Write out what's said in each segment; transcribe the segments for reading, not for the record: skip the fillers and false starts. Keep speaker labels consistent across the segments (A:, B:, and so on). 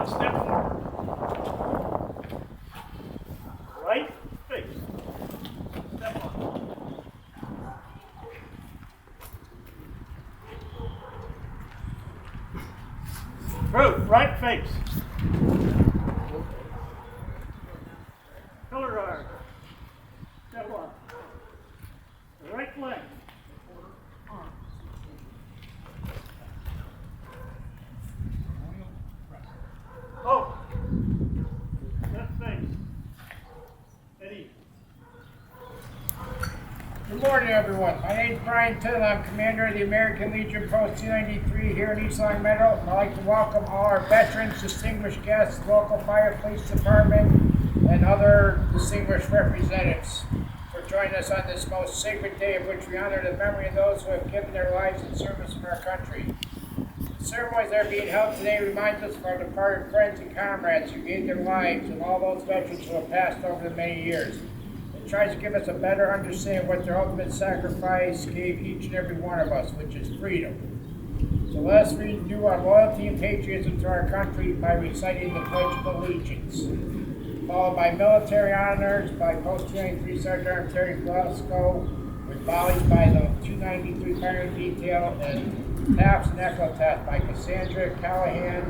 A: One step forward. Right face. Step on. Through, right face. Color guard. Step on. Right leg. Oh. Left face. Eddie.
B: Good morning, everyone. My name is Brian Tittle. I'm commander of the American Legion Post 293 here in East Longmeadow. And I'd like to welcome all our veterans, distinguished guests, local fire police department, and other distinguished representatives for joining us on this most sacred day of which we honor the memory of those who have given their lives in service of our country. The ceremonies that are being held today reminds us of our departed friends and comrades who gave their lives and all those veterans who have passed over the many years. It tries to give us a better understanding of what their ultimate sacrifice gave each and every one of us, which is freedom. So let us renew our loyalty and patriotism to our country by reciting the Pledge of Allegiance, followed by military honors by Post 293 Sergeant Arm Terry Glasgow, with volleys by the 293 Firing Detail, and taps and echo-taps by Cassandra Callahan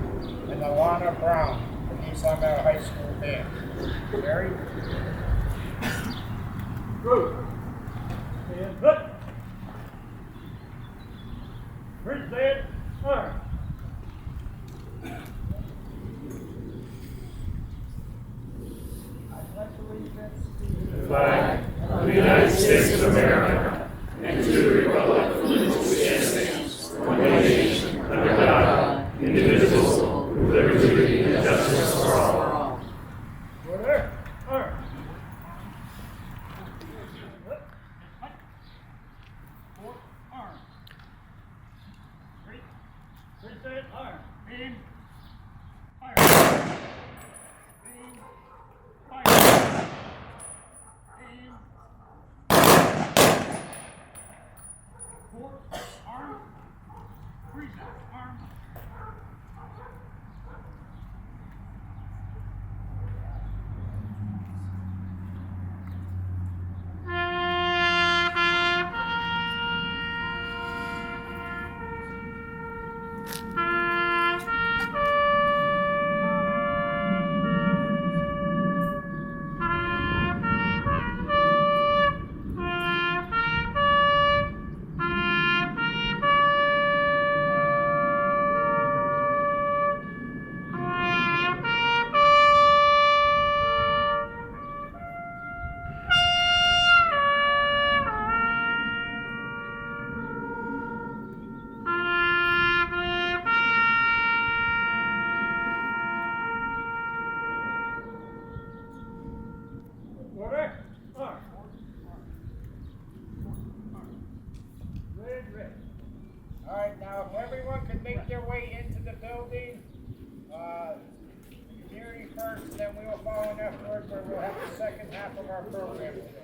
B: and Alana Brown from the East Longmeadow High School Band. Terry?
A: Through. And put. Present. Arm.
C: The flag of the United States of America and to the republic for which it stands, one nation, under God, indivisible, with liberty and justice for all.
A: Over there. Arm. Four. Arm. Three. Present. Arm. Aim. Fire. Aim. Fire. Aim. Four. Arm. Freeze. Arm. Order. Arm. Red.
B: All right, now if everyone could make their way into the building, community first, then we will follow in afterwards, where we'll have the second half of our program today.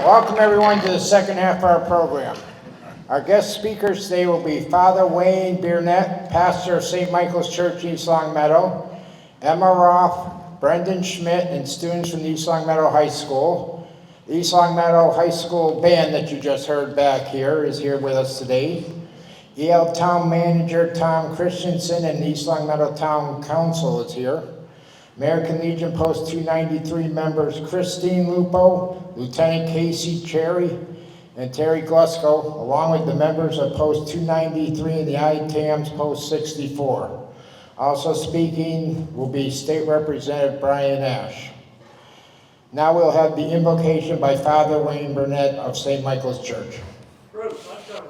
B: Welcome everyone to the second half of our program. Our guest speakers today will be Father Wayne Burnett, pastor of St. Michael's Church, East Longmeadow, Emma Roth, Brendan Schmidt, and students from the East Longmeadow High School. The East Longmeadow High School band that you just heard back here is here with us today. EL Town Manager Tom Christensen and the East Longmeadow Town Council is here. American Legion Post 293 members Christine Lupo, Lieutenant Casey Cherry, and Terry Glusko, along with the members of Post 293 and the ITAMS Post 64. Also speaking will be State Representative Brian Ash. Now we'll have the invocation by Father Wayne Burnett of St. Michael's Church.
A: Bruce, let's go.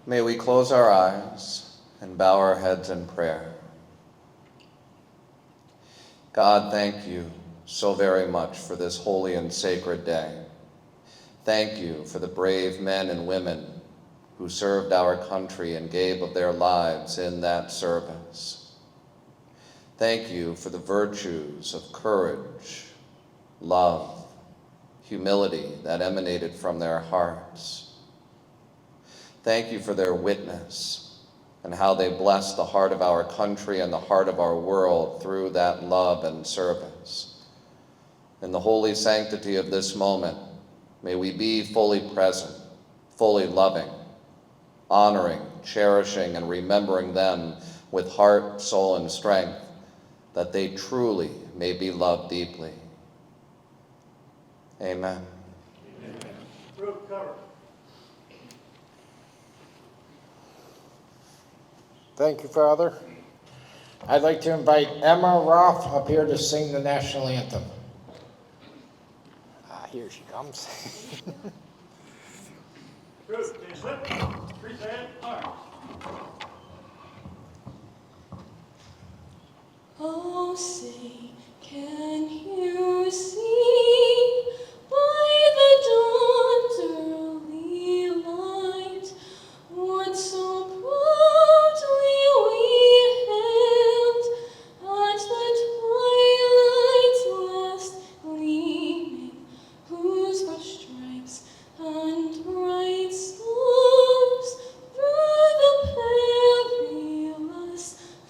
C: May we close our eyes and bow our heads in prayer. God, thank you so very much for this holy and sacred day. Thank you for the brave men and women who served our country and gave of their lives in that service. Thank you for the virtues of courage, love, humility that emanated from their hearts. Thank you for their witness and how they blessed the heart of our country and the heart of our world through that love and service. In the holy sanctity of this moment, may we be fully present, fully loving, honoring, cherishing, and remembering them with heart, soul, and strength, that they truly may be loved deeply. Amen.
A: Group cover.
B: Thank you, Father. I'd like to invite Emma Roth up here to sing the national anthem. Here she comes.
A: Bruce, stay slip. Present arms.
D: Oh, say, can you see by the dawn's early light what so proudly we hailed at the twilight's last gleaming, whose broad stripes and bright stars through the perilous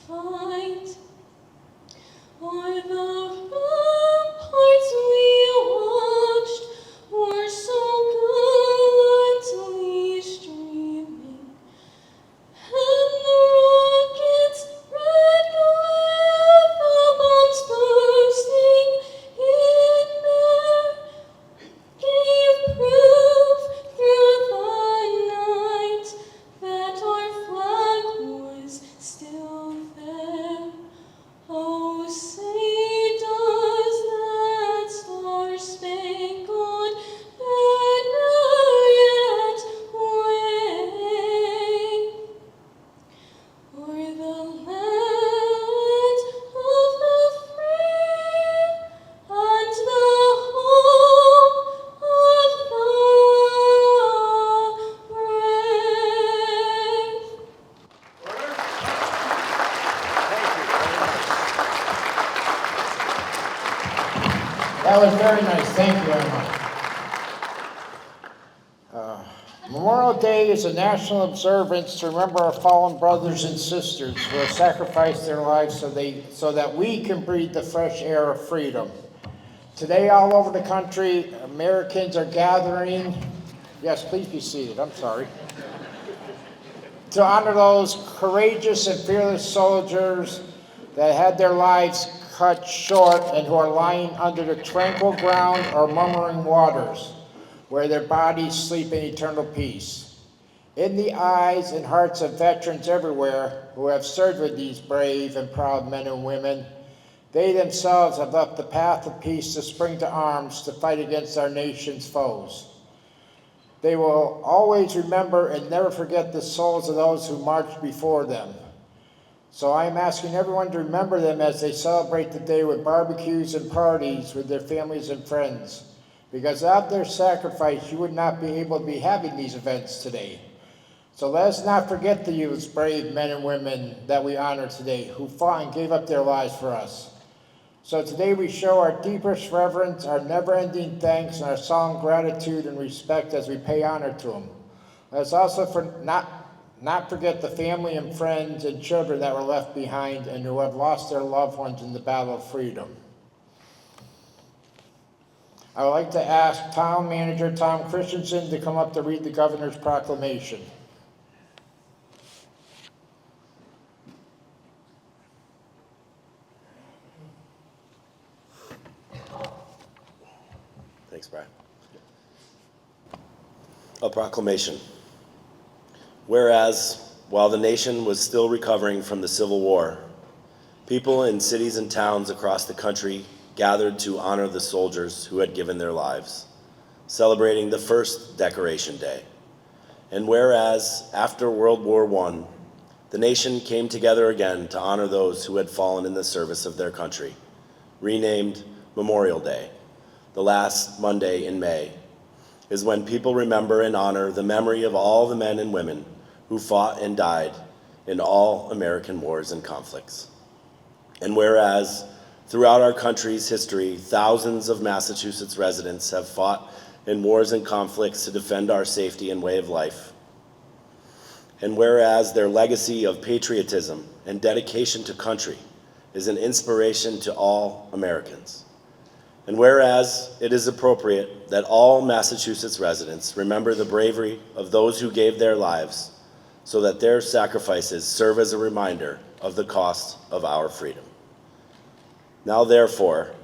D: fight o'er the ramparts we watched were so gallantly streaming, and the rocket's red glare, the bombs bursting in air, gave proof through the night that our flag was still there. Oh, say does that star-spangled banner yet wave o'er the land of the free and the home of the brave?
B: That was very nice. Thank you very much. Memorial Day is a national observance to remember our fallen brothers and sisters who have sacrificed their lives so that we can breathe the fresh air of freedom. Today, all over the country, Americans are gathering. Yes, please be seated. I'm sorry. To honor those courageous and fearless soldiers that had their lives cut short and who are lying under the tranquil ground or murmuring waters, where their bodies sleep in eternal peace. In the eyes and hearts of veterans everywhere who have served with these brave and proud men and women, they themselves have left the path of peace to spring to arms to fight against our nation's foes. They will always remember and never forget the souls of those who marched before them. So I am asking everyone to remember them as they celebrate the day with barbecues and parties with their families and friends. Because without their sacrifice, you would not be able to be having these events today. So let us not forget these brave men and women that we honor today who fought and gave up their lives for us. So today we show our deepest reverence, our never-ending thanks, and our solemn gratitude and respect as we pay honor to him. Let's also not forget the family and friends and children that were left behind and who have lost their loved ones in the battle of freedom. I would like to ask Town Manager Tom Christensen to come up to read the Governor's proclamation.
E: Thanks, Brian. A proclamation. Whereas, while the nation was still recovering from the Civil War, people in cities and towns across the country gathered to honor the soldiers who had given their lives, celebrating the first Decoration Day. And whereas, after World War I, the nation came together again to honor those who had fallen in the service of their country, renamed Memorial Day, the last Monday in May, is when people remember and honor the memory of all the men and women who fought and died in all American wars and conflicts. And whereas, throughout our country's history, thousands of Massachusetts residents have fought in wars and conflicts to defend our safety and way of life. And whereas their legacy of patriotism and dedication to country is an inspiration to all Americans. And whereas it is appropriate that all Massachusetts residents remember the bravery of those who gave their lives so that their sacrifices serve as a reminder of the cost of our freedom. Now therefore,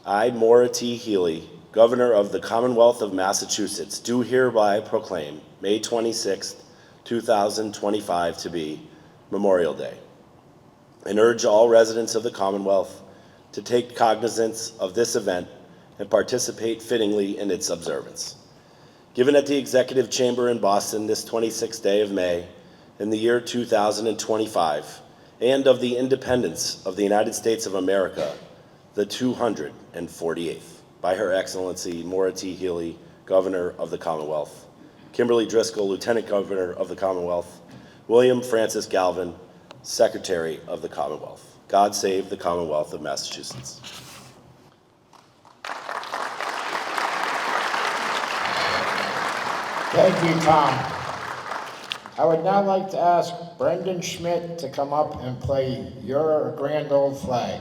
E: I, Maura T. Healy, Governor of the Commonwealth of Massachusetts, do hereby proclaim May 26, 2025 to be Memorial Day, and urge all residents of the Commonwealth to take cognizance of this event and participate fittingly in its observance. Given at the Executive Chamber in Boston this 26th day of May in the year 2025, and of the independence of the United States of America, the 248th, by Her Excellency Maura T. Healy, Governor of the Commonwealth, Kimberly Driscoll, Lieutenant Governor of the Commonwealth, William Francis Galvin, Secretary of the Commonwealth. God save the Commonwealth of Massachusetts.
B: Thank you, Tom. I would now like to ask Brendan Schmidt to come up and play Your Grand Old Flag.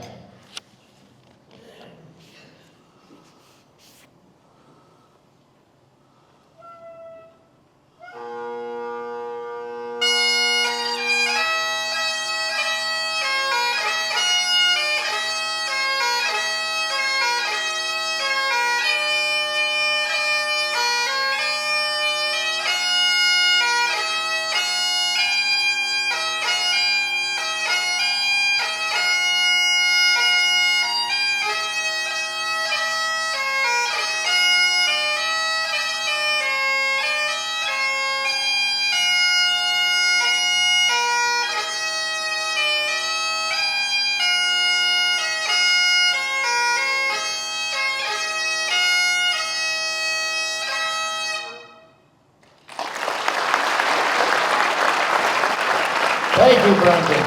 B: Thank you, Brendan.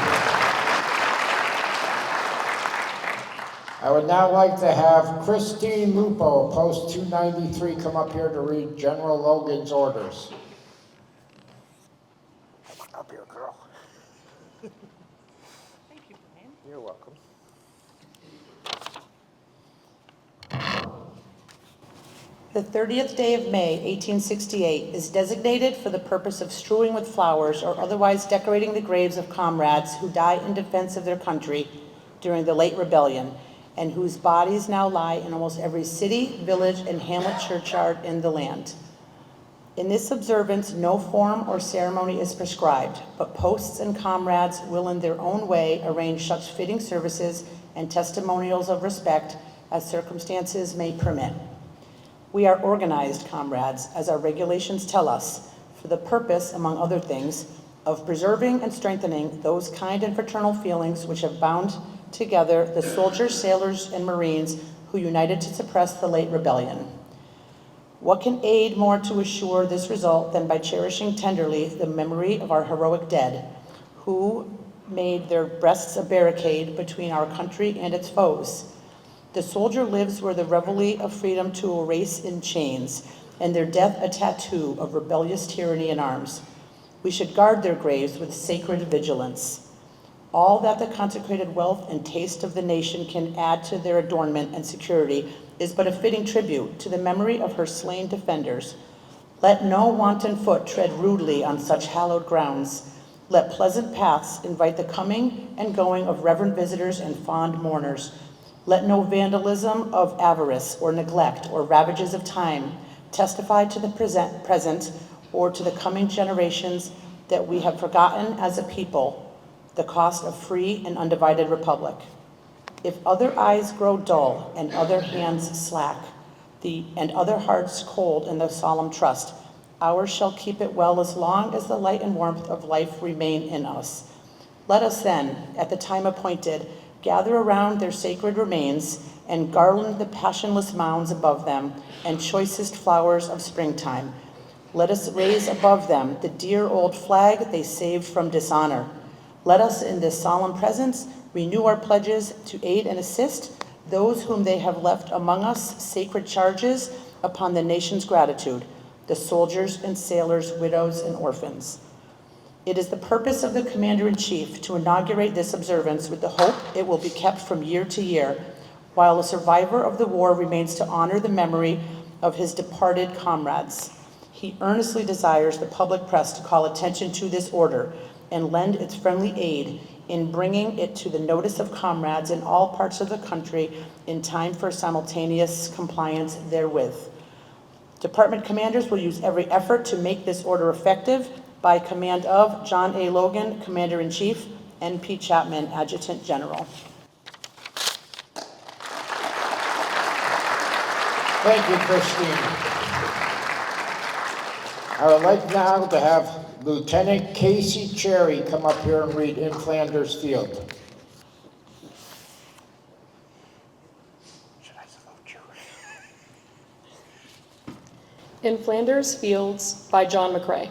B: I would now like to have Christine Lupo, Post 293, come up here to read General Logan's orders. Up here, girl.
F: Thank you, Brian.
B: You're welcome.
F: The 30th day of May, 1868, is designated for the purpose of strewing with flowers or otherwise decorating the graves of comrades who died in defense of their country during the late rebellion, and whose bodies now lie in almost every city, village, and hamlet churchyard in the land. In this observance, no form or ceremony is prescribed, but posts and comrades will in their own way arrange such fitting services and testimonials of respect as circumstances may permit. We are organized, comrades, as our regulations tell us, for the purpose, among other things, of preserving and strengthening those kind and fraternal feelings which have bound together the soldiers, sailors, and Marines who united to suppress the late rebellion. What can aid more to assure this result than by cherishing tenderly the memory of our heroic dead, who made their breasts a barricade between our country and its foes, The soldier lives where the reveille of freedom to a race in chains, and their death a tattoo of rebellious tyranny in arms. We should guard their graves with sacred vigilance. All that the consecrated wealth and taste of the nation can add to their adornment and security is but a fitting tribute to the memory of her slain defenders. Let no wanton foot tread rudely on such hallowed grounds. Let pleasant paths invite the coming and going of reverent visitors and fond mourners. Let no vandalism of avarice or neglect or ravages of time testify to the present or to the coming generations that we have forgotten as a people the cost of free and undivided republic. If other eyes grow dull and other hands slack, and other hearts cold in the solemn trust, ours shall keep it well as long as the light and warmth of life remain in us. Let us then, at the time appointed, gather around their sacred remains and garland the passionless mounds above them and choicest flowers of springtime. Let us raise above them the dear old flag they saved from dishonor. Let us in this solemn presence renew our pledges to aid and assist those whom they have left among us sacred charges upon the nation's gratitude, the soldiers and sailors, widows and orphans. It is the purpose of the Commander-in-Chief to inaugurate this observance with the hope it will be kept from year to year, while a survivor of the war remains to honor the memory of his departed comrades. He earnestly desires the public press to call attention to this order and lend its friendly aid in bringing it to the notice of comrades in all parts of the country in time for simultaneous compliance therewith. Department commanders will use every effort to make this order effective by command of John A. Logan, Commander-in-Chief, N.P. Chapman, Adjutant General.
B: Thank you, Christine. I would like now to have Lieutenant Casey Cherry come up here and read In Flanders Field. Should I salute you?
G: In Flanders Fields by John McCrae.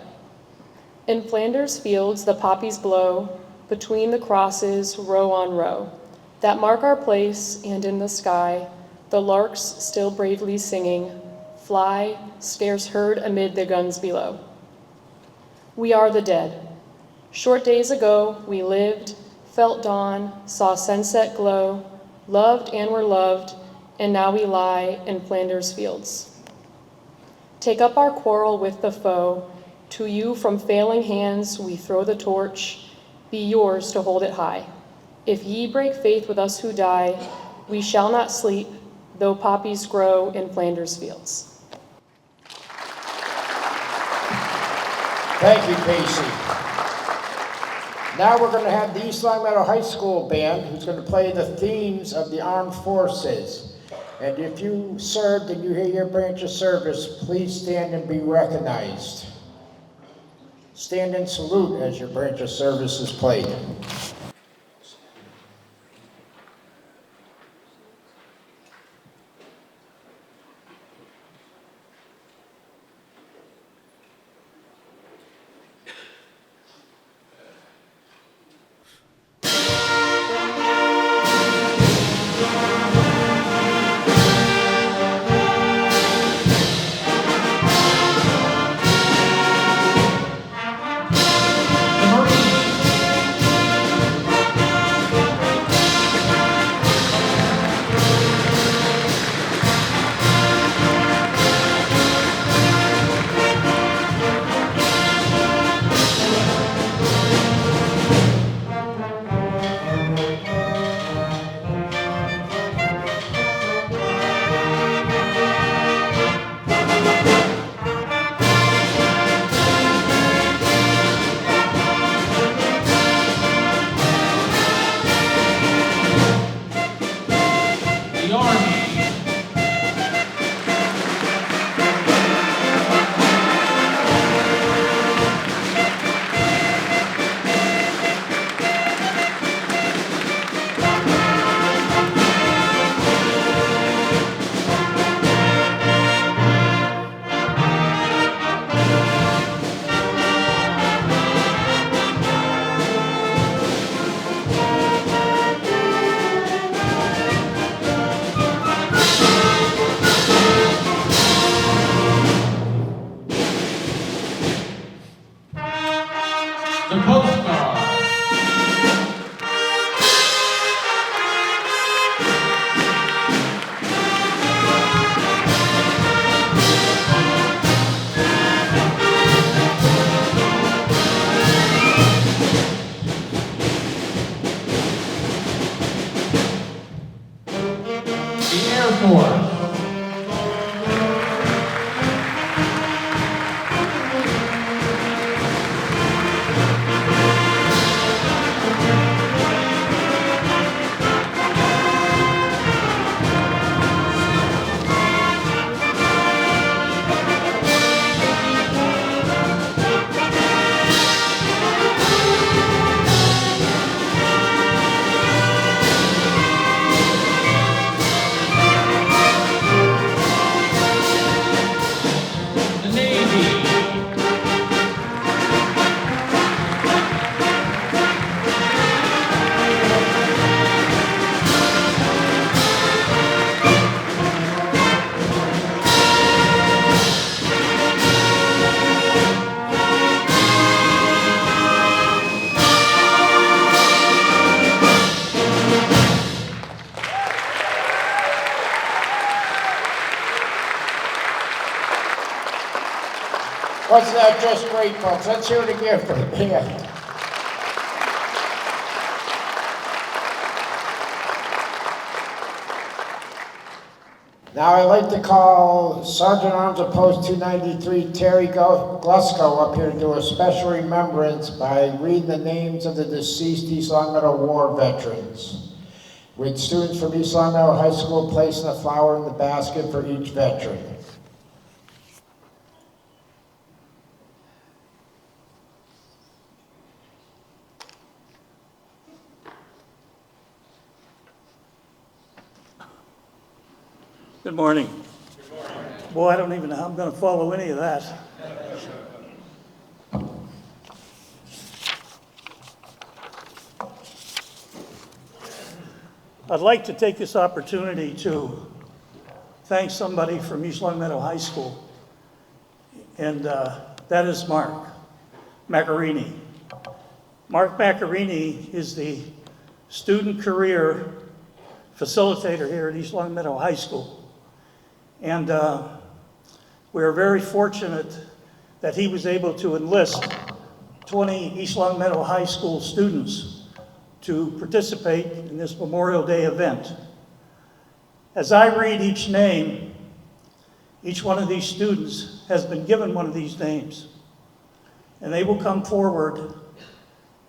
G: In Flanders Fields the poppies blow, between the crosses row on row, that mark our place, and in the sky the larks still bravely singing, fly, scarce heard amid the guns below. We are the dead. Short days ago we lived, felt dawn, saw sunset glow, loved and were loved, and now we lie in Flanders Fields. Take up our quarrel with the foe. To you from failing hands we throw the torch. Be yours to hold it high. If ye break faith with us who die, we shall not sleep, though poppies grow in Flanders Fields.
B: Thank you, Casey. Now we're going to have the East Longmeadow High School Band, who's going to play the themes of the armed forces. And if you served and you hear your branch of service, please stand and be recognized. Stand and salute as your branch of service is played. Wasn't that just great, folks? Let's hear it again for the band. Now I'd like to call Sergeant Arms of Post 293, Terry Glusko, up here to do a special remembrance by reading the names of the deceased East Longmeadow War veterans, with students from East Longmeadow High School placing a flower in the basket for each veteran.
A: Good morning. Boy, I don't even know how I'm going to follow any of that. I'd like to take this opportunity to thank somebody from East Longmeadow High School, and that is Mark Macarini. Mark Macarini is the student career facilitator here at East Longmeadow High School. And we are very fortunate that he was able to enlist 20 East Longmeadow High School students to participate in this Memorial Day event. As I read each name, each one of these students has been given one of these names. And they will come forward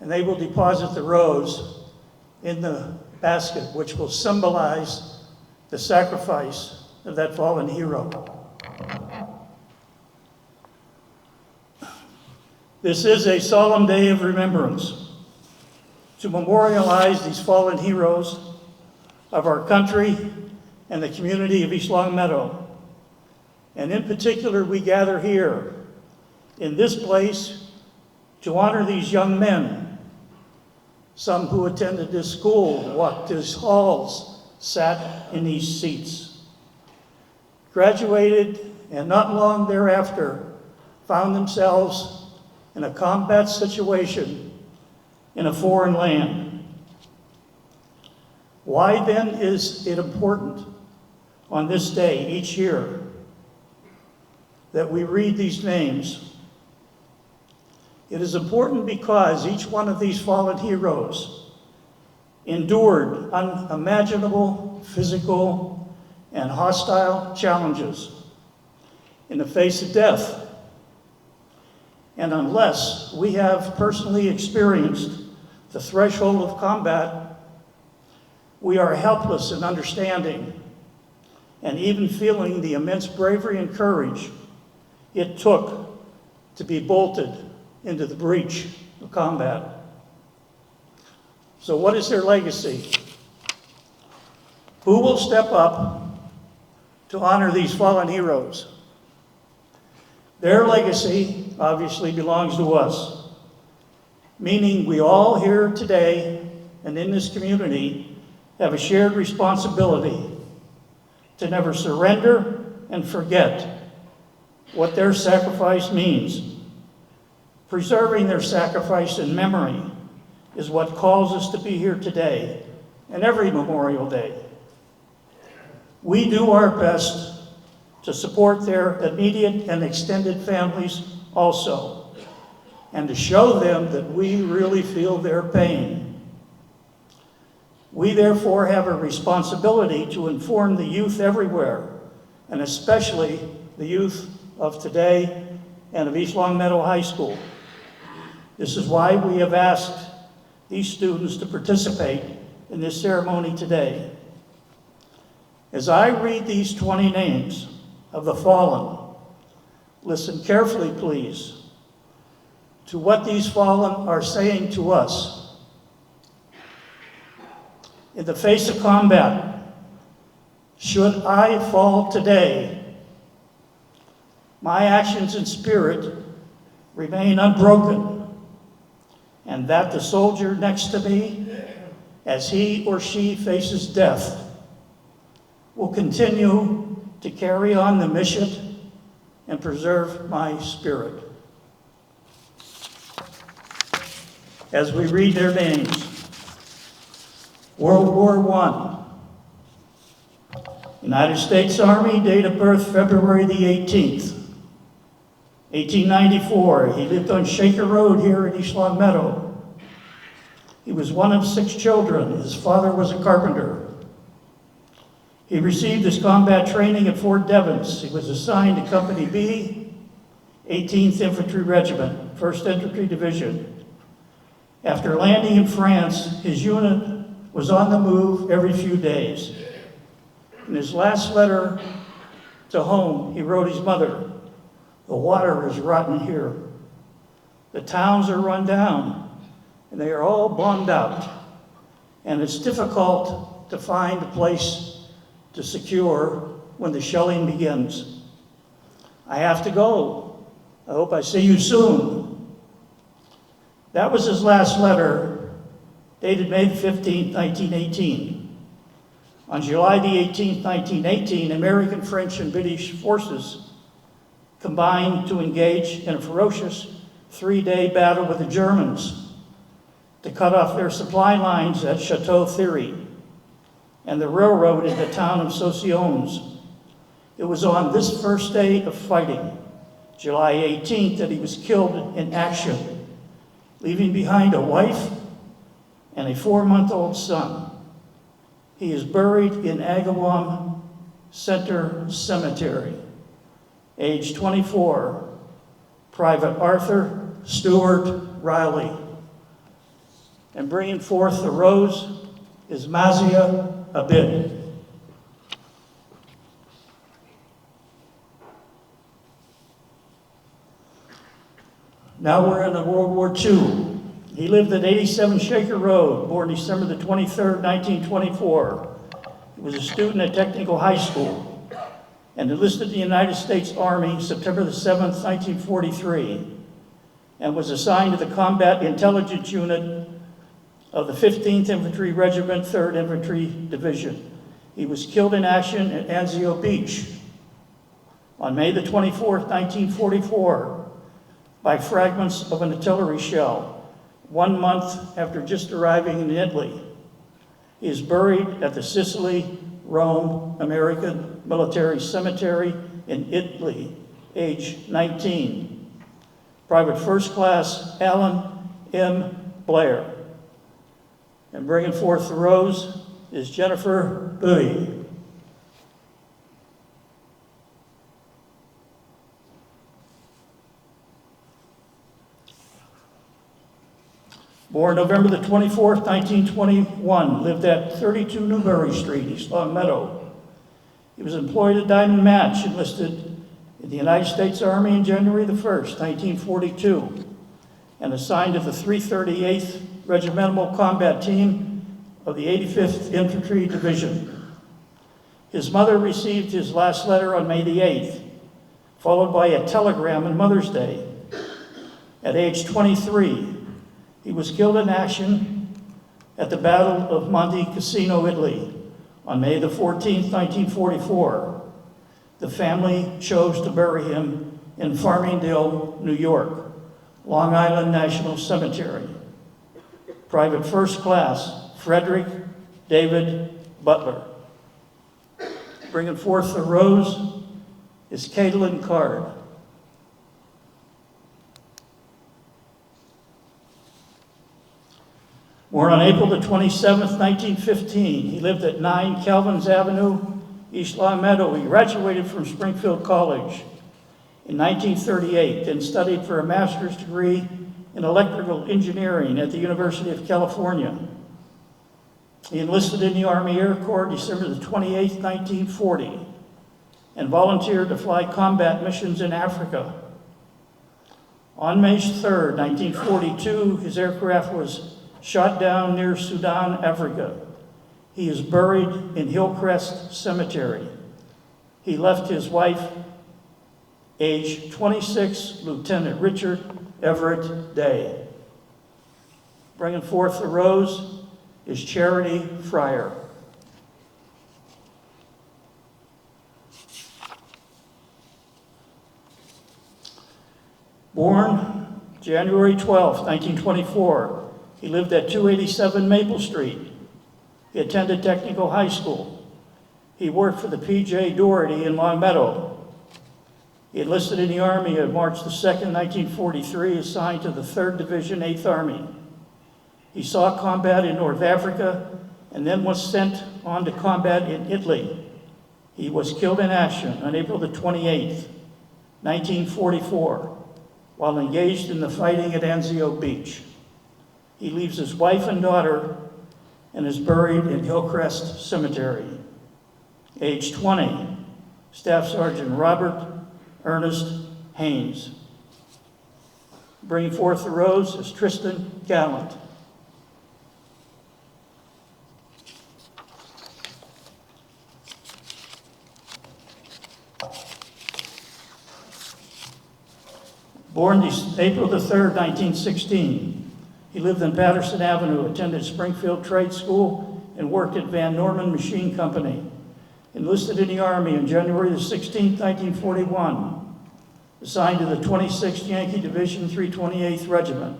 A: and they will deposit the rose in the basket, which will symbolize the sacrifice of that fallen hero. This is a solemn day of remembrance to memorialize these fallen heroes of our country and the community of East Longmeadow. And in particular, we gather here in this place to honor these young men, some who attended this school, walked these halls, sat in these seats, graduated, and not long thereafter found themselves in a combat situation in a foreign land. Why then is it important on this day each year that we read these names? It is important because each one of these fallen heroes endured unimaginable physical and hostile challenges in the face of death. And unless we have personally experienced the threshold of combat, we are helpless in understanding and even feeling the immense bravery and courage it took to be bolted into the breach of combat. So what is their legacy? Who will step up to honor these fallen heroes? Their legacy obviously belongs to us, meaning we all here today and in this community have a shared responsibility to never surrender and forget what their sacrifice means. Preserving their sacrifice in memory is what calls us to be here today and every Memorial Day. We do our best to support their immediate and extended families also, and to show them that we really feel their pain. We therefore have a responsibility to inform the youth everywhere, and especially the youth of today and of East Longmeadow High School. This is why we have asked these students to participate in this ceremony today. As I read these 20 names of the fallen, listen carefully, please, to what these fallen are saying to us. In the face of combat, should I fall today, my actions and spirit remain unbroken, and that the soldier next to me, as he or she faces death, will continue to carry on the mission and preserve my spirit. As we read their names, World War I, United States Army, date of birth February the 18th, 1894, he lived on Shaker Road here in East Longmeadow. He was one of 6 children. His father was a carpenter. He received his combat training at Fort Devens. He was assigned to Company B, 18th Infantry Regiment, 1st Infantry Division. After landing in France, his unit was on the move every few days. In his last letter to home, he wrote his mother, "The water is rotten here. The towns are run down, and they are all bombed out, and it's difficult to find a place to secure when the shelling begins. I have to go. I hope I see you soon." That was his last letter, dated May 15, 1918. On July the 18th, 1918, American, French, and British forces combined to engage in a ferocious 3-day battle with the Germans to cut off their supply lines at Chateau Thierry and the railroad in the town of Saucionnes. It was on this first day of fighting, July 18th, that he was killed in action, leaving behind a wife and a 4-month-old son. He is buried in Agawam Center Cemetery. Age 24, Private Arthur Stewart Riley. And bringing forth the rose is Mazia Abid. Now we're in the World War II. He lived at 87 Shaker Road, born December the 23rd, 1924. He was a student at Technical High School and enlisted in the United States Army September the 7th, 1943, and was assigned to the Combat Intelligence Unit of the 15th Infantry Regiment, 3rd Infantry Division. He was killed in action at Anzio Beach on May the 24th, 1944, by fragments of an artillery shell, 1 month after just arriving in Italy. He is buried at the Sicily, Rome American Military Cemetery in Italy, age 19. Private First Class Alan M. Blair. And bringing forth the rose is Jennifer Bowie. Born November the 24th, 1921, lived at 32 Newbury Street, East Longmeadow. He was employed at Diamond Match, enlisted in the United States Army on January the 1st, 1942, and assigned to the 338th Regimental Combat Team of the 85th Infantry Division. His mother received his last letter on May the 8th, followed by a telegram on Mother's Day. At age 23, he was killed in action at the Battle of Monte Cassino, Italy, on May the 14th, 1944. The family chose to bury him in Farmingdale, New York, Long Island National Cemetery. Private First Class Frederick David Butler. Bringing forth the rose is Caitlin Card. Born on April the 27th, 1915, he lived at 9 Calvins Avenue, East Longmeadow. He graduated from Springfield College in 1938 and studied for a master's degree in electrical engineering at the University of California. He enlisted in the Army Air Corps December the 28th, 1940, and volunteered to fly combat missions in Africa. On May 3rd, 1942, his aircraft was shot down near Sudan, Africa. He is buried in Hillcrest Cemetery. He left his wife, age 26, Lieutenant Richard Everett Day. Bringing forth the rose is Charity Fryer. Born January 12, 1924, he lived at 287 Maple Street. He attended Technical High School. He worked for the P.J. Doherty in Longmeadow. He enlisted in the Army on March the 2nd, 1943, assigned to the 3rd Division, 8th Army. He saw combat in North Africa and then was sent on to combat in Italy. He was killed in action on April the 28th, 1944, while engaged in the fighting at Anzio Beach. He leaves his wife and daughter and is buried in Hillcrest Cemetery. Age 20, Staff Sergeant Robert Ernest Haynes. Bringing forth the rose is Tristan Gallant. Born April the 3rd, 1916, he lived in Patterson Avenue, attended Springfield Trade School, and worked at Van Norman Machine Company. Enlisted in the Army on January the 16th, 1941. Assigned to the 26th Yankee Division, 328th Regiment.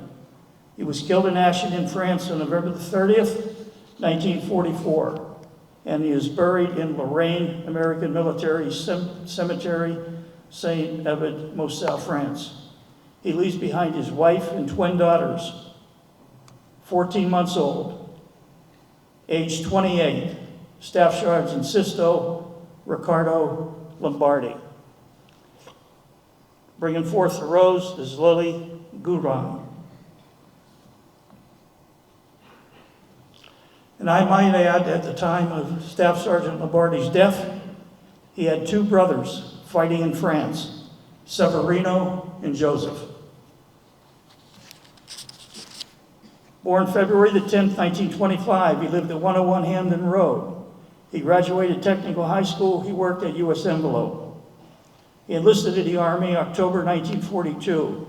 A: He was killed in action in France on November the 30th, 1944. And he is buried in Lorraine American Military Cemetery, Saint Eved, Moselle, France. He leaves behind his wife and twin daughters, 14 months old, age 28, Staff Sergeant Sisto Riccardo Lombardi. Bringing forth the rose is Lily Guron. And I might add, at the time of Staff Sergeant Lombardi's death, he had two brothers fighting in France, Severino and Joseph. Born February the 10th, 1925, he lived at 101 Hamden Road. He graduated technical high school. He worked at U.S. Envelope. He enlisted in the Army October 1942.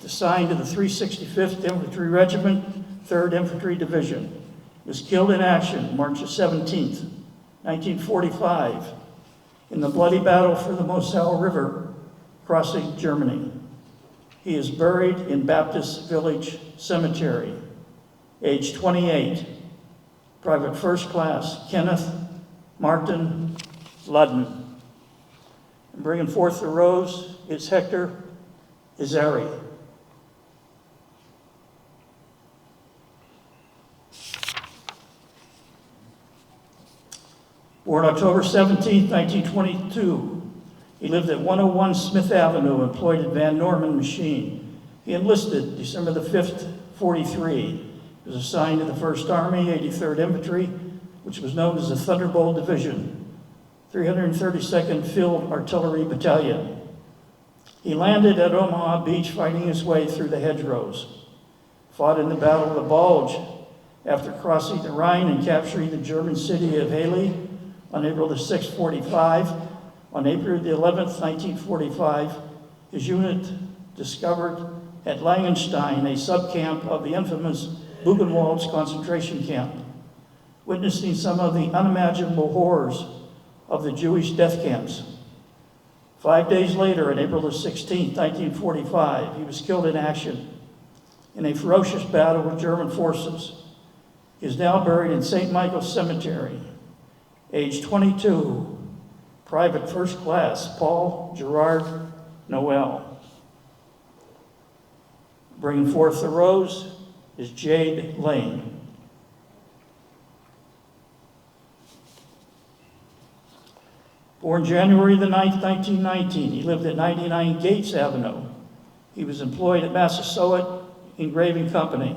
A: Assigned to the 365th Infantry Regiment, 3rd Infantry Division. He was killed in action March the 17th, 1945, in the bloody battle for the Moselle River, crossing Germany. He is buried in Baptist Village Cemetery, age 28, Private First Class Kenneth Martin Ludden. And bringing forth the rose is Hector Izari. Born October 17, 1922, he lived at 101 Smith Avenue, employed at Van Norman Machine. He enlisted December the 5th, 43. He was assigned to the 1st Army, 83rd Infantry, which was known as the Thunderbolt Division, 332nd Field Artillery Battalion. He landed at Omaha Beach, fighting his way through the hedgerows. Fought in the Battle of the Bulge after crossing the Rhine and capturing the German city of Halle on April the 6th, 45. On April the 11th, 1945, his unit discovered at Langenstein, a subcamp of the infamous Buchenwald's concentration camp, witnessing some of the unimaginable horrors of the Jewish death camps. 5 days later, on April the 16th, 1945, he was killed in action in a ferocious battle with German forces. He is now buried in St. Michael's Cemetery, age 22, Private First Class Paul Gerard Noel. Bringing forth the rose is Jade Lane. Born January the 9th, 1919, he lived at 99 Gates Avenue. He was employed at Massasoit Engraving Company.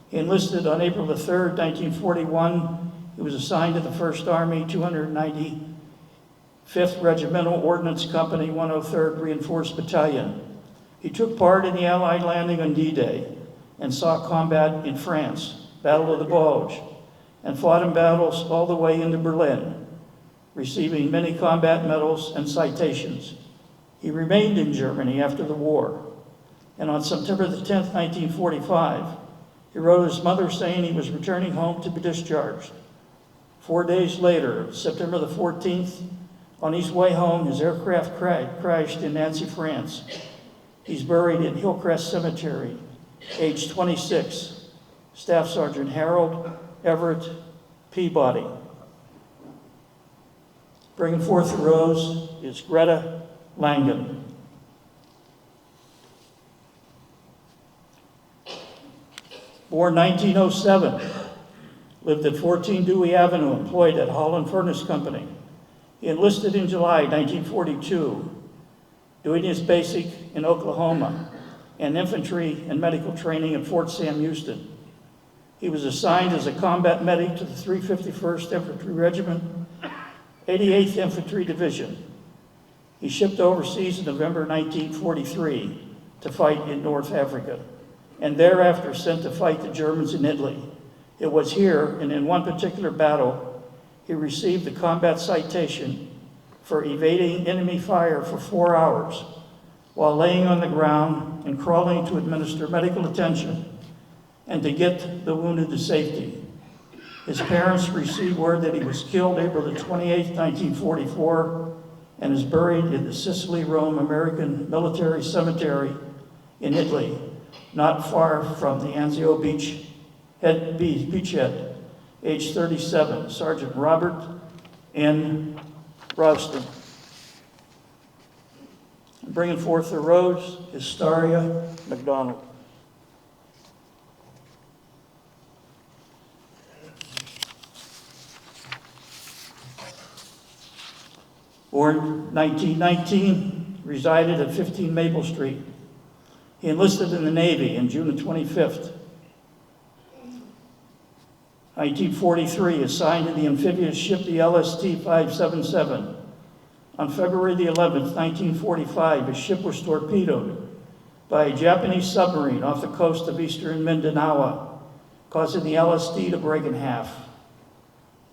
A: He enlisted on April the 3rd, 1941. He was assigned to the 1st Army, 295th Regimental Ordnance Company, 103rd Reinforced Battalion. He took part in the Allied landing on D-Day and saw combat in France, Battle of the Bulge, and fought in battles all the way into Berlin, receiving many combat medals and citations. He remained in Germany after the war, and on September the 10th, 1945, he wrote his mother saying he was returning home to be discharged. 4 days later, September the 14th, on his way home, his aircraft crashed in Nancy, France. He's buried in Hillcrest Cemetery, age 26, Staff Sergeant Harold Everett Peabody. Bringing forth the rose is Greta Langen. Born 1907, lived at 14 Dewey Avenue, employed at Holland Furnace Company. He enlisted in July 1942, doing his basic in Oklahoma and infantry and medical training at Fort Sam Houston. He was assigned as a combat medic to the 351st Infantry Regiment, 88th Infantry Division. He shipped overseas in November 1943 to fight in North Africa, and thereafter sent to fight the Germans in Italy. It was here, and in one particular battle, he received the combat citation for evading enemy fire for 4 hours while laying on the ground and crawling to administer medical attention and to get the wounded to safety. His parents received word that he was killed April the 28th, 1944, and is buried in the Sicily Rome American Military Cemetery in Italy, not far from the Anzio beachhead, age 37, Sergeant Robert N. Ralston. Bringing forth the rose is Staria McDonald. Born 1919, resided at 15 Maple Street. He enlisted in the Navy in June 25th. 1943, assigned to the amphibious ship the LST-577. On February the 11th, 1945, his ship was torpedoed by a Japanese submarine off the coast of eastern Mindanao, causing the LST to break in half.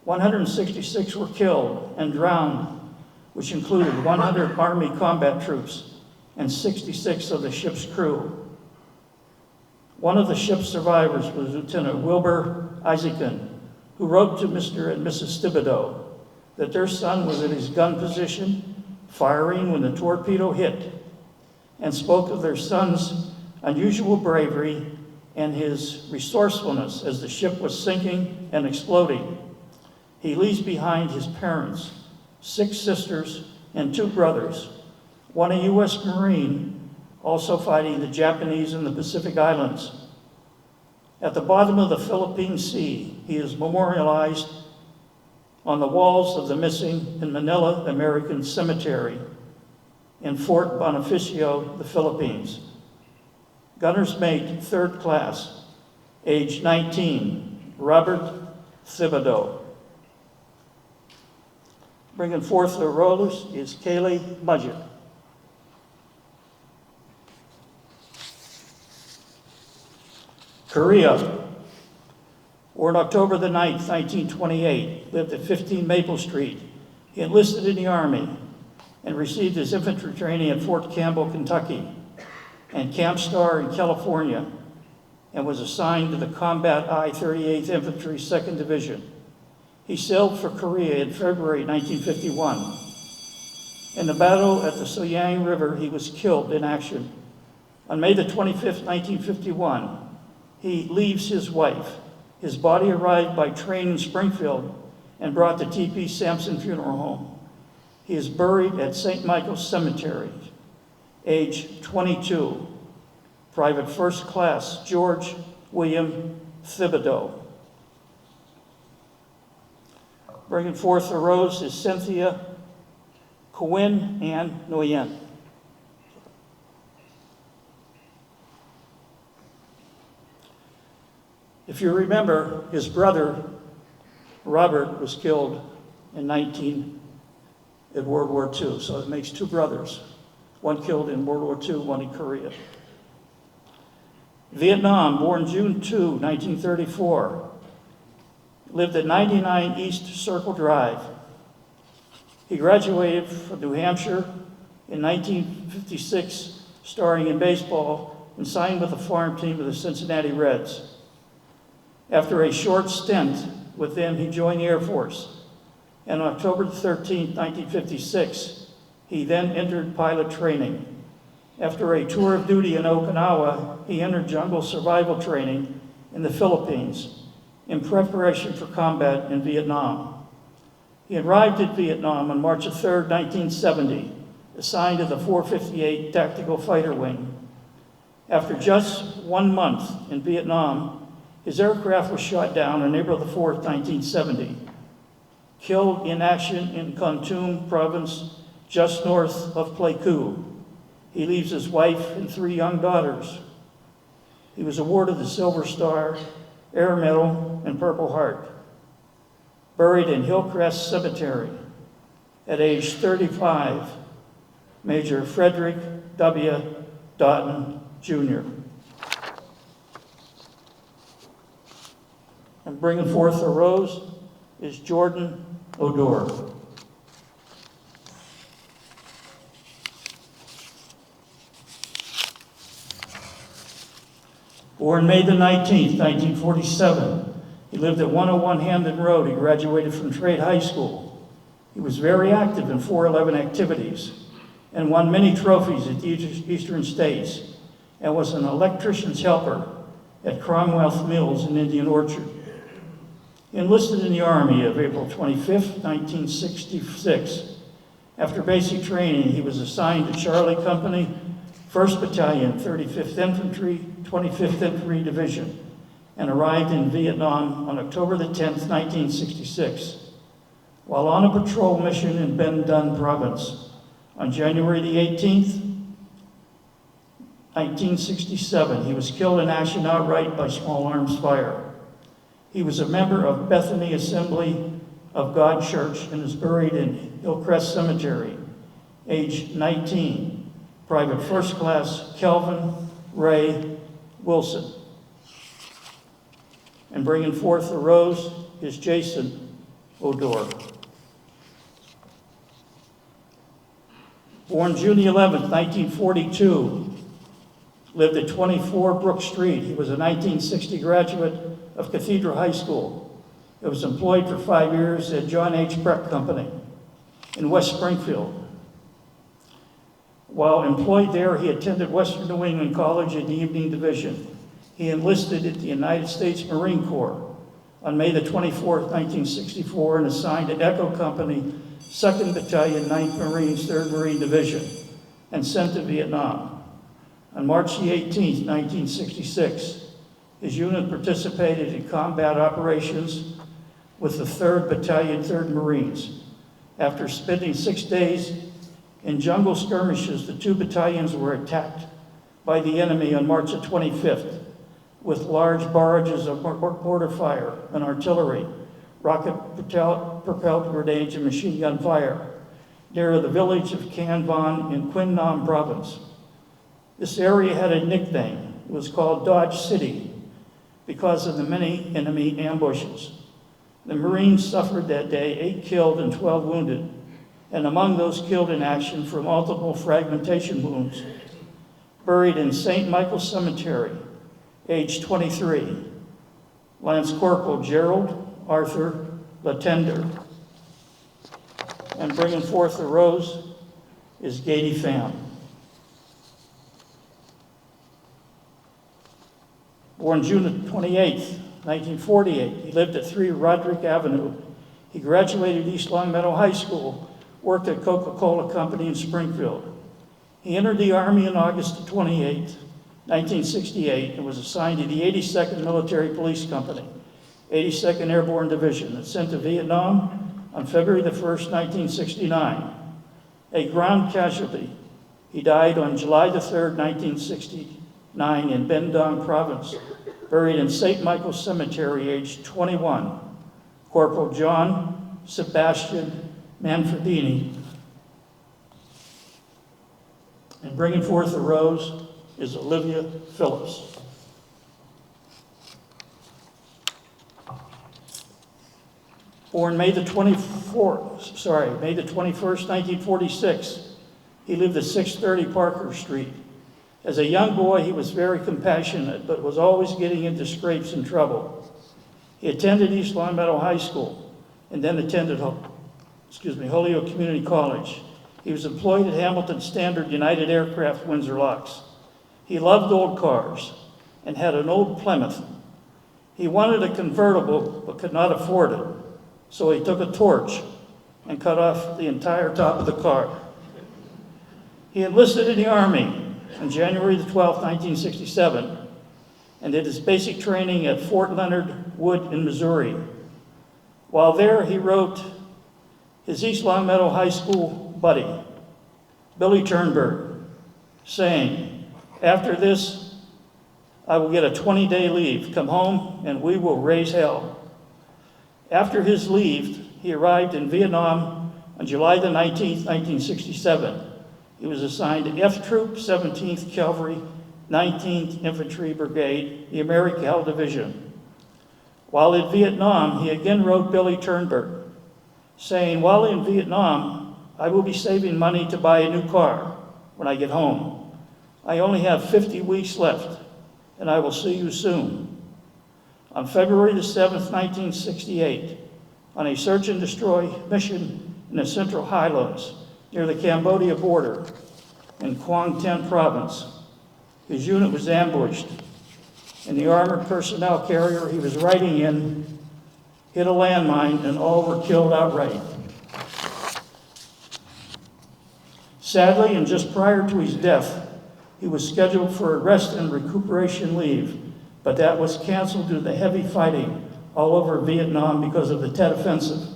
A: 166 were killed and drowned, which included 100 Army combat troops and 66 of the ship's crew. One of the ship's survivors was Lieutenant Wilbur Isaacson, who wrote to Mr. and Mrs. Thibodeau that their son was at his gun position, firing when the torpedo hit, and spoke of their son's unusual bravery and his resourcefulness as the ship was sinking and exploding. He leaves behind his parents, 6 sisters, and 2 brothers, one a U.S. Marine, also fighting the Japanese in the Pacific Islands. At the bottom of the Philippine Sea, he is memorialized on the walls of the missing in Manila American Cemetery in Fort Bonifacio, the Philippines. Gunner's Mate, 3rd Class, age 19, Robert Thibodeau. Bringing forth the rose is Kaylee Mudgett. Korea. Born October the 9th, 1928, lived at 15 Maple Street. He enlisted in the Army and received his infantry training at Fort Campbell, Kentucky, and Camp Star in California, and was assigned to the Combat I-38th Infantry 2nd Division. He sailed for Korea in February 1951. In the battle at the Soyang River, he was killed in action. On May the 25th, 1951, he leaves his wife. His body arrived by train in Springfield and brought to T.P. Sampson Funeral Home. He is buried at St. Michael's Cemetery, age 22, Private 1st Class George William Thibodeau. Bringing forth the rose is Cynthia Cohen Ann Nguyen. If you remember, his brother, Robert, was killed in World War II, so it makes 2 brothers, one killed in World War II, one in Korea. Vietnam, born June 2, 1934, lived at 99 East Circle Drive. He graduated from New Hampshire in 1956, starring in baseball, and signed with the farm team of the Cincinnati Reds. After a short stint with them, he joined the Air Force. And on October 13, 1956, he then entered pilot training. After a tour of duty in Okinawa, he entered jungle survival training in the Philippines in preparation for combat in Vietnam. He arrived at Vietnam on March 3, 1970, assigned to the 458 Tactical Fighter Wing. After just 1 month in Vietnam, his aircraft was shot down on April the 4th, 1970. Killed in action in Kon Tum province, just north of Pleiku. He leaves his wife and 3 young daughters. He was awarded the Silver Star, Air Medal, and Purple Heart. Buried in Hillcrest Cemetery at age 35, Major Frederick W. Doughton, Jr. And bringing forth the rose is Jordan Odor. Born May the 19th, 1947, he lived at 101 Hamden Road. He graduated from Trade High School. He was very active in 411 activities and won many trophies at the Eastern States and was an electrician's helper at Cromwell Mills in Indian Orchard. He enlisted in the Army of April 25th, 1966. After basic training, he was assigned to Charlie Company, 1st Battalion, 35th Infantry, 25th Infantry Division, and arrived in Vietnam on October the 10th, 1966. While on a patrol mission in Ben Dun Province, on January the 18th, 1967, he was killed in action outright by small arms fire. He was a member of Bethany Assembly of God Church and is buried in Hillcrest Cemetery, age 19. Private First Class Kelvin Ray Wilson. And bringing forth the rose is Jason Odor. Born June 11th, 1942, lived at 24 Brook Street. He was a 1960 graduate of Cathedral High School. He was employed for 5 years at John H. Breck Company in West Springfield. While employed there, he attended Western New England College in the Evening Division. He enlisted at the United States Marine Corps on May the 24th, 1964, and assigned to Echo Company, 2nd Battalion, 9th Marines, 3rd Marine Division, and sent to Vietnam. On March the 18th, 1966, his unit participated in combat operations with the 3rd Battalion, 3rd Marines. After spending 6 days in jungle skirmishes, the 2 battalions were attacked by the enemy on March the 25th with large barrages of mortar fire and artillery, rocket-propelled grenades, and machine gun fire near the village of Can Van in Quang Nam Province. This area had a nickname. It was called Dodge City because of the many enemy ambushes. The Marines suffered that day 8 killed and 12 wounded, and among those killed in action for multiple fragmentation wounds, buried in St. Michael's Cemetery, age 23, Lance Corporal Gerald Arthur Latender. And bringing forth the rose is Gady Pham. Born June 28, 1948, he lived at 3 Roderick Avenue. He graduated East Longmeadow High School, worked at Coca-Cola Company in Springfield. He entered the Army on August 28, 1968, and was assigned to the 82nd Military Police Company, 82nd Airborne Division, and sent to Vietnam on February the 1st, 1969. A ground casualty, he died on July the 3rd, 1969 in Ben Dong Province, buried in St. Michael's Cemetery, age 21, Corporal John Sebastian Manfredini. And bringing forth the rose is Olivia Phillips. Born May the 21st, 1946, he lived at 630 Parker Street. As a young boy, he was very compassionate, but was always getting into scrapes and trouble. He attended East Longmeadow High School and then attended Holyoke Community College. He was employed at Hamilton Standard United Aircraft Windsor Locks. He loved old cars and had an old Plymouth. He wanted a convertible but could not afford it, so he took a torch and cut off the entire top of the car. He enlisted in the Army on January the 12th, 1967, and did his basic training at Fort Leonard Wood in Missouri. While there, he wrote his East Longmeadow High School buddy, Billy Turnberg, saying, "After this, I will get a 20-day leave. Come home and we will raise hell." After his leave, he arrived in Vietnam on July the 19th, 1967. He was assigned to F Troop, 17th Cavalry, 19th Infantry Brigade, the Americal Division. While in Vietnam, he again wrote Billy Turnberg, saying, "While in Vietnam, I will be saving money to buy a new car when I get home. I only have 50 weeks left, and I will see you soon." On February the 7th, 1968, on a search and destroy mission in the Central Highlands near the Cambodia border in Quang Thanh province, his unit was ambushed, and the armored personnel carrier he was riding in hit a landmine, and all were killed outright. Sadly, and just prior to his death, he was scheduled for a rest and recuperation leave, but that was canceled due to the heavy fighting all over Vietnam because of the Tet Offensive.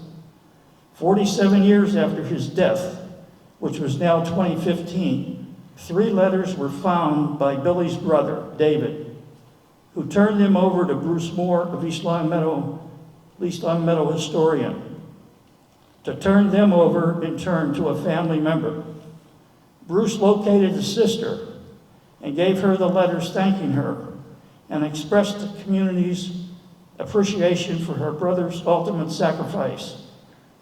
A: 47 years after his death, which was now 2015, 3 letters were found by Billy's brother, David, who turned them over to Bruce Moore of East Longmeadow historian, to turn them over in turn to a family member. Bruce located the sister and gave her the letters thanking her and expressed the community's appreciation for her brother's ultimate sacrifice,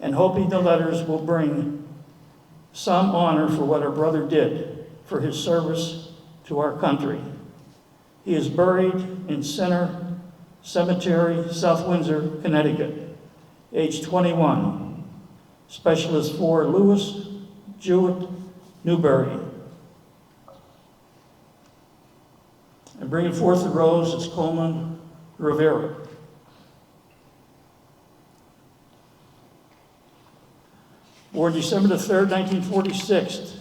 A: and hoping the letters will bring some honor for what her brother did for his service to our country. He is buried in Center Cemetery, South Windsor, Connecticut, age 21. Specialist 4, Lewis Jewett Newberry. And bringing forth the rose is Coleman Rivera. Born December the 3rd, 1946.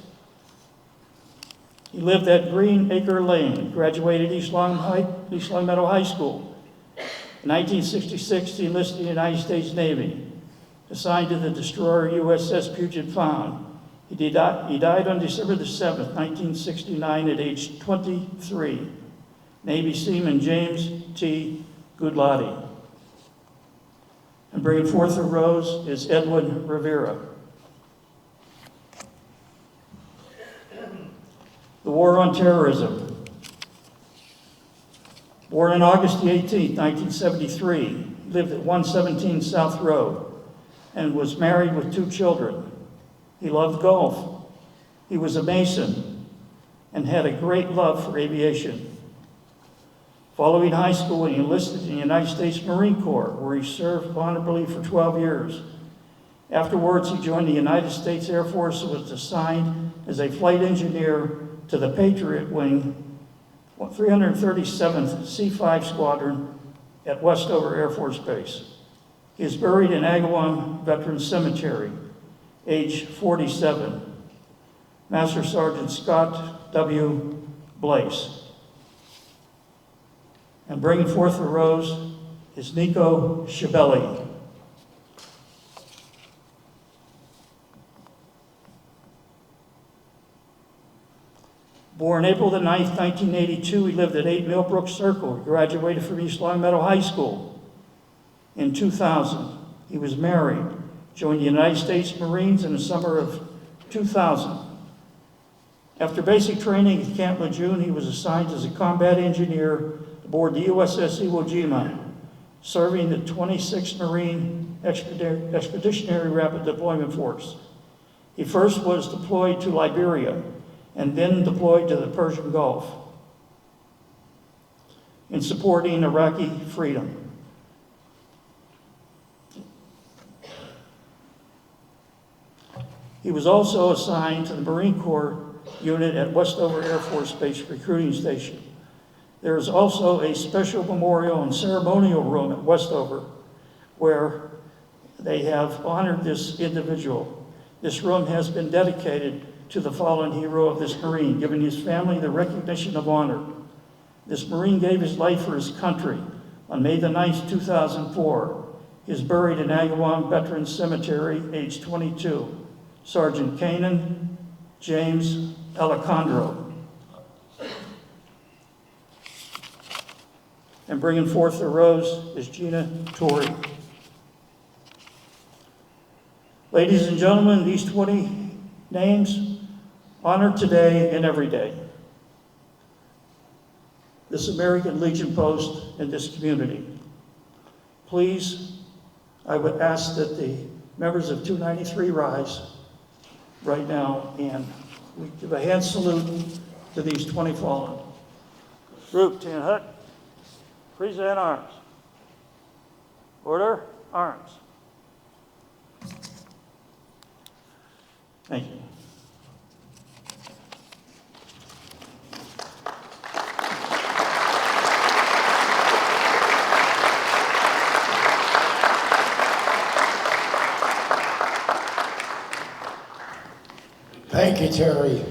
A: He lived at Green Acre Lane, graduated East Longmeadow High School. In 1966, he enlisted in the United States Navy, assigned to the destroyer USS Puget Sound. He died on December the 7th, 1969 at age 23. Navy Seaman James T. Goodlotti. And bringing forth the rose is Edwin Rivera. The War on Terrorism. Born on August the 18th, 1973, lived at 117 South Road, and was married with 2 children. He loved golf. He was a Mason and had a great love for aviation. Following high school, he enlisted in the United States Marine Corps, where he served honorably for 12 years. Afterwards, he joined the United States Air Force and was assigned as a flight engineer to the Patriot Wing, 337th C-5 Squadron at Westover Air Force Base. He is buried in Agawam Veterans Cemetery, age 47. Master Sergeant Scott W. Blaze. And bringing forth the rose is Nico Schiavelli. Born April the 9th, 1982, he lived at 8 Millbrook Circle. He graduated from East Longmeadow High School. In 2000, he was married, joined the United States Marines in the summer of 2000. After basic training at Camp Lejeune, he was assigned as a combat engineer aboard the USS Iwo Jima, serving the 26th Marine Expeditionary Rapid Deployment Force. He first was deployed to Liberia and then deployed to the Persian Gulf in supporting Iraqi freedom. He was also assigned to the Marine Corps unit at Westover Air Force Base Recruiting Station. There is also a special memorial and ceremonial room at Westover where they have honored this individual. This room has been dedicated to the fallen hero of this Marine, giving his family the recognition of honor. This Marine gave his life for his country on May the 9th, 2004. He is buried in Agawam Veterans Cemetery, age 22. Sergeant Kanan James Alejandro. And bringing forth the rose is Gina Torrey. Ladies and gentlemen, these 20 names honored today and every day this American Legion post in this community. Please, I would ask that the members of 293 rise right now and we give a hand salute to these 20 fallen. Group, Tin Hut, present arms. Order, arms. Thank you.
H: Thank you, Terry.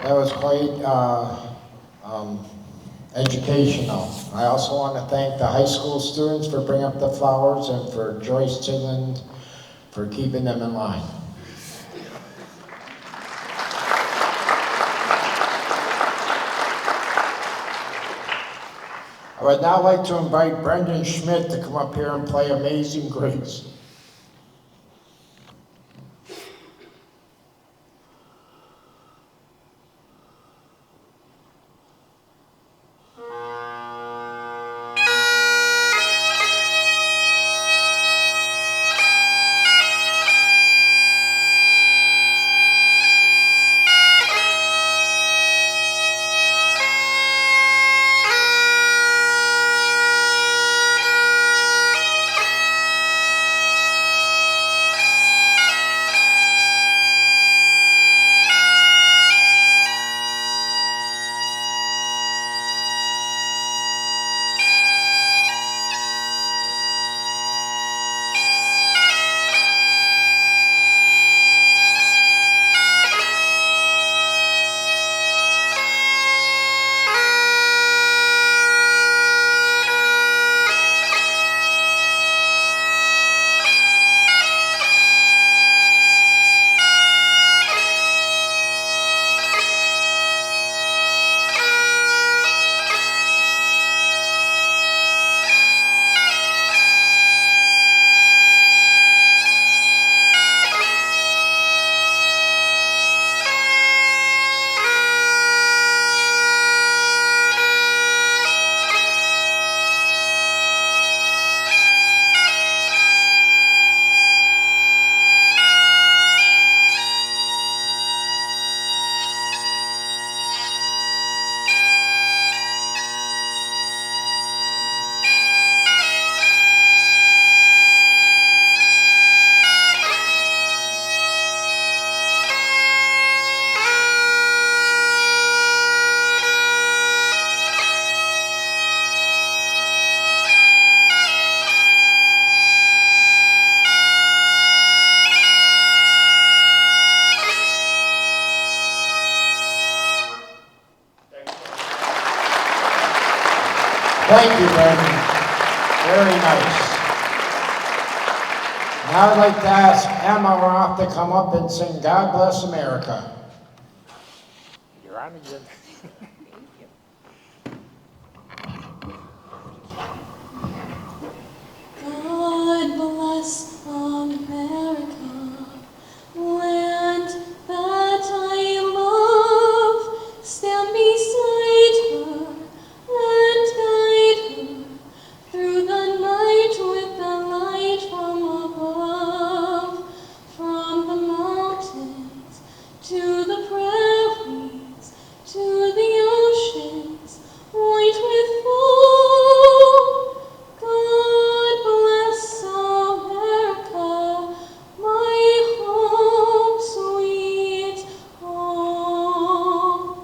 H: That was quite educational. I also want to thank the high school students for bringing up the flowers and for Joyce Tidland for keeping them in line. I would now like to invite Brendan Schmidt to come up here and play Amazing Grace. Thank you, Brendan. Very nice. Now I'd like to ask Emma Roth to come up and sing God Bless America. You're on again.
D: God bless America, land that I love. Stand beside her and guide her through the night with the light from above. From the mountains to the prairies, to the oceans, white with foam. God bless America, my home, sweet home.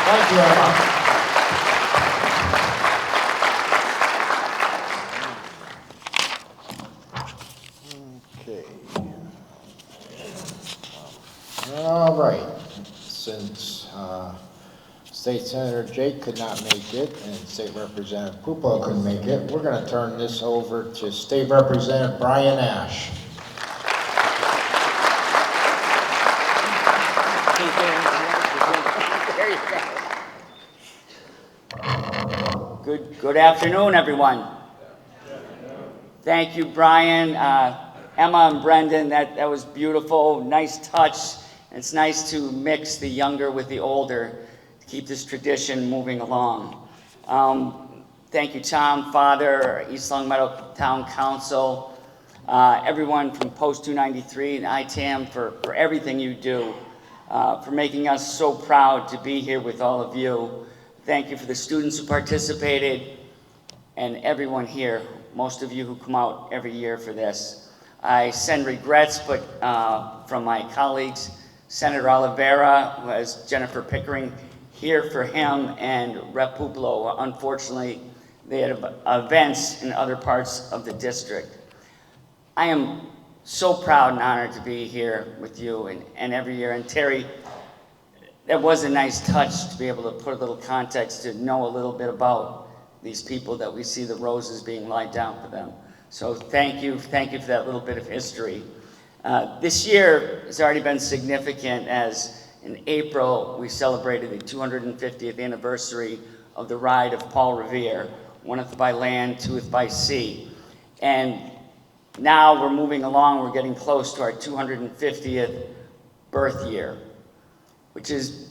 H: Thank you, Emma. Okay. since State Senator Jake could not make it and State Representative Pupo couldn't make it, we're going to turn this over to State Representative Brian Ash.
I: There you go. Good afternoon, everyone. Thank you, Brian, Emma, and Brendan. That was beautiful. Nice touch. It's nice to mix the younger with the older to keep this tradition moving along. Thank you, Tom, Father, East Longmeadow Town Council, everyone from Post 293 and ITAM for everything you do, for making us so proud to be here with all of you. Thank you for the students who participated and everyone here, most of you who come out every year for this. I send regrets, but from my colleagues, Senator Oliveira, who has Jennifer Pickering here for him, and Rep. Puplo. Unfortunately, they had events in other parts of the district. I am so proud and honored to be here with you and every year. And Terry, that was a nice touch to be able to put a little context, to know a little bit about these people that we see the roses being laid down for them. So thank you for that little bit of history. This year has already been significant, as in April we celebrated the 250th anniversary of the ride of Paul Revere, oneth by land, twoeth by sea. And now we're moving along, we're getting close to our 250th birth year, which is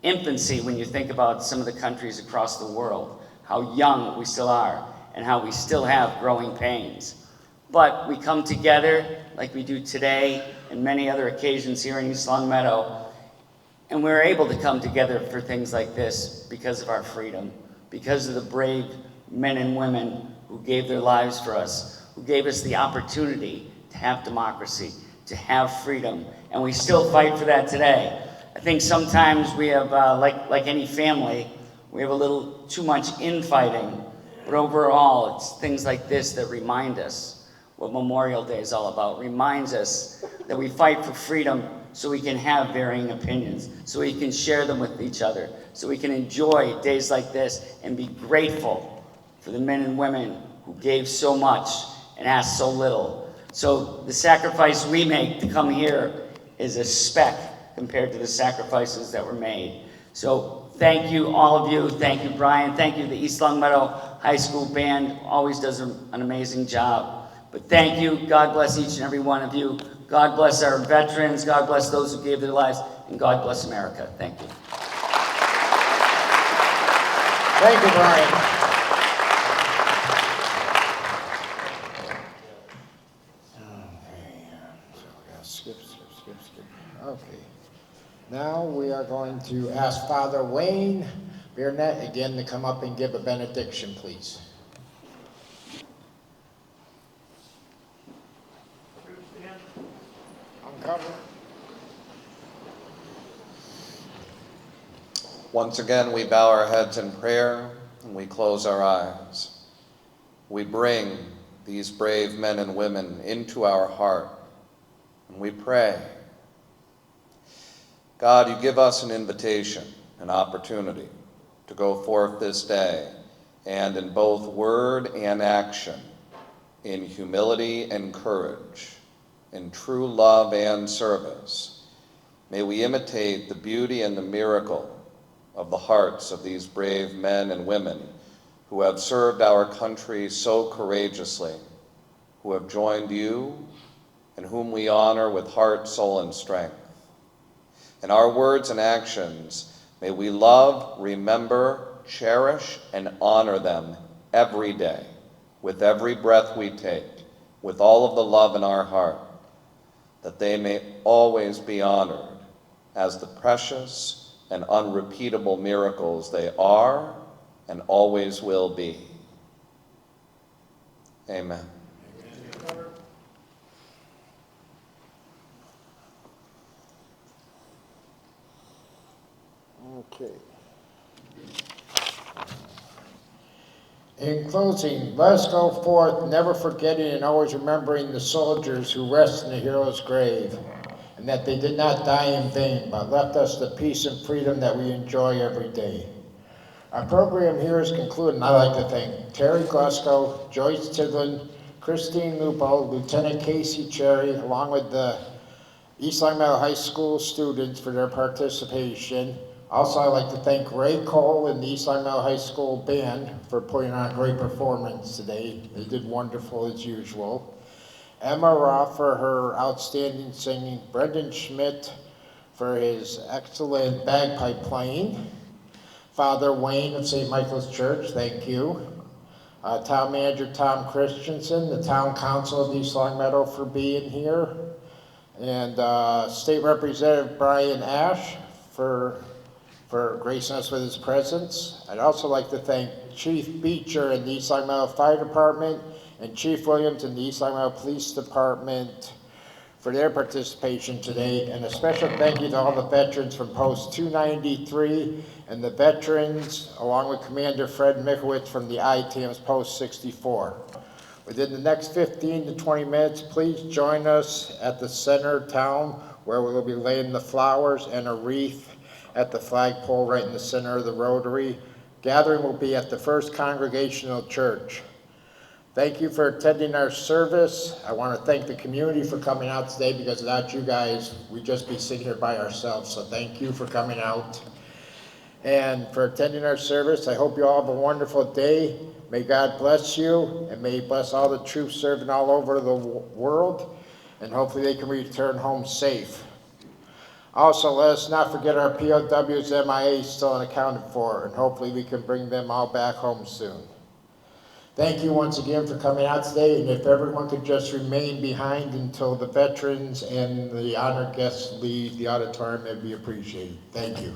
I: infancy when you think about some of the countries across the world, how young we still are and how we still have growing pains. But we come together like we do today and many other occasions here in East Longmeadow, and we're able to come together for things like this because of our freedom, because of the brave men and women who gave their lives for us, who gave us the opportunity to have democracy, to have freedom, and we still fight for that today. I think sometimes we have, like any family, we have a little too much infighting, but overall, it's things like this that remind us what Memorial Day is all about, reminds us that we fight for freedom so we can have varying opinions, so we can share them with each other, so we can enjoy days like this and be grateful for the men and women who gave so much and asked so little. So the sacrifice we make to come here is a speck compared to the sacrifices that were made. So thank you, all of you. Thank you, Brian. Thank you, the East Longmeadow High School Band. Always does an amazing job. But thank you. God bless each and every one of you. God bless our veterans. God bless those who gave their lives. And God bless America. Thank you.
H: Thank you, Brian. Skip. Okay. Now we are going to ask Father Wayne Burnett again to come up and give a benediction, please. Uncover.
J: Once again, we bow our heads in prayer and we close our eyes. We bring these brave men and women into our heart and we pray. God, you give us an invitation, an opportunity to go forth this day and in both word and action, in humility and courage, in true love and service. May we imitate the beauty and the miracle of the hearts of these brave men and women who have served our country so courageously, who have joined you, and whom we honor with heart, soul, and strength. In our words and actions, may we love, remember, cherish, and honor them every day, with every breath we take, with all of the love in our heart, that they may always be honored as the precious and unrepeatable miracles they are and always will be. Amen.
H: Okay. In closing, let us go forth, never forgetting and always remembering the soldiers who rest in the hero's grave. and that they did not die in vain, but left us the peace and freedom that we enjoy every day. Our program here is concluded, and I'd like to thank Terry Glasgow, Joyce Tidlin, Christine Lupo, Lieutenant Casey Cherry, along with the East Longmeadow High School students for their participation. Also, I'd like to thank Ray Cole and the East Longmeadow High School band for putting on a great performance today. They did wonderful as usual. Emma Roth for her outstanding singing. Brendan Schmidt for his excellent bagpipe playing. Father Wayne of St. Michael's Church, thank you. Town Manager Tom Christensen, the Town Council of East Longmeadow for being here. And State Representative Brian Ash for gracing us with his presence. I'd also like to thank Chief Beecher in the East Longmeadow Fire Department and Chief Williams in the East Longmeadow Police Department for their participation today. And a special thank you to all the veterans from Post 293 and the veterans, along with Commander Fred Mikowitz from the ITAM's Post 64. Within the next 15 to 20 minutes, please join us at the center of town where we will be laying the flowers and a wreath at the flagpole right in the center of the Rotary. Gathering will be at the First Congregational Church. Thank you for attending our service. I want to thank the community for coming out today, because without you guys, we'd just be sitting here by ourselves. So thank you for coming out and for attending our service. I hope you all have a wonderful day. May God bless you, and may He bless all the troops serving all over the world, and hopefully they can return home safe. Also, let us not forget our POWs, MIA still unaccounted for, and hopefully we can bring them all back home soon. Thank you once again for coming out today, and if everyone could just remain behind until the veterans and the honored guests leave the auditorium, it'd be appreciated. Thank you.